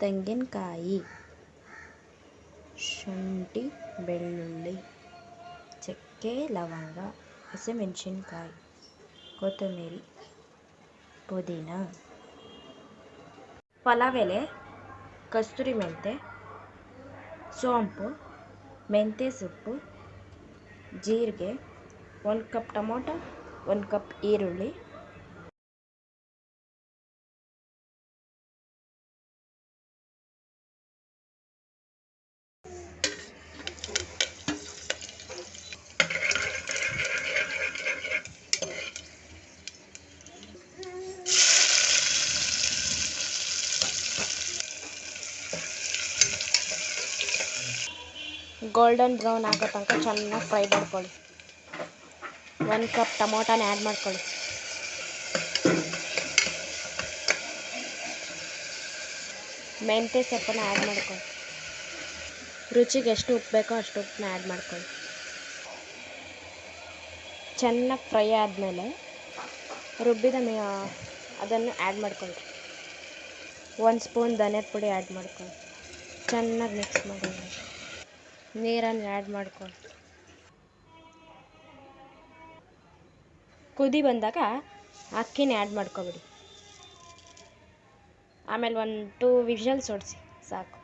ತೆಂಗಿನಕಾಯಿ, ಶುಂಠಿ ಬೆಳ್ಳುಳ್ಳಿ, ಚಕ್ಕೆ ಲವಂಗ, ಹಸಿಮೆಣಸಿನ್ಕಾಯಿ, ಕೊತ್ತಂಬರಿ, ಪುದೀನ, ಪಲಾವ್ ಎಲೆ, ಕಸ್ತೂರಿ ಮೆಂತೆ, ಸೋಂಪು, ಮೆಂತ್ಯ ಸೊಪ್ಪು, ಜೀರಿಗೆ, 1 ಕಪ್ ಟೊಮೊಟೊ, 1 ಕಪ್ ಈರುಳ್ಳಿ, ಗೋಲ್ಡನ್ ಬ್ರೌನ್ ಆಗೋ ತನಕ ಚೆನ್ನಾಗಿ ಫ್ರೈ ಮಾಡ್ಕೊಳ್ಳಿ. 1 ಕಪ್ ಟೊಮೊಟೊನ ಆ್ಯಡ್ ಮಾಡ್ಕೊಳ್ಳಿ. ಮೆಂತ್ಯ ಸೊಪ್ಪನ್ನ ಆ್ಯಡ್ ಮಾಡ್ಕೊಳ್ಳಿ. ರುಚಿಗೆ ಎಷ್ಟು ಉಪ್ಪು ಬೇಕೋ ಅಷ್ಟು ಉಪ್ಪನ್ನ ಆ್ಯಡ್ ಮಾಡ್ಕೊಳ್ಳಿ. ಚೆನ್ನಾಗಿ ಫ್ರೈ ಆದಮೇಲೆ ರುಬ್ಬಿದ ಅದನ್ನು ಆ್ಯಡ್ ಮಾಡ್ಕೊಳ್ಳಿ. 1 ಸ್ಪೂನ್ ಧನಿಯಾದ ಪುಡಿ ಆ್ಯಡ್ ಮಾಡ್ಕೊಳ್ಳಿ. ಚೆನ್ನಾಗಿ ಮಿಕ್ಸ್ ಮಾಡಿ. ನೀರನ್ನು ಆ್ಯಡ್ ಮಾಡ್ಕೊಳ್ಳಿ. ಕುದಿ ಬಂದಾಗ ಅಕ್ಕಿನ ಆ್ಯಡ್ ಮಾಡ್ಕೊಬಿಡಿ. ಆಮೇಲೆ 1-2 ವಿಷಲ್ಸ್ ಹೊಡಿಸಿ ಸಾಕು.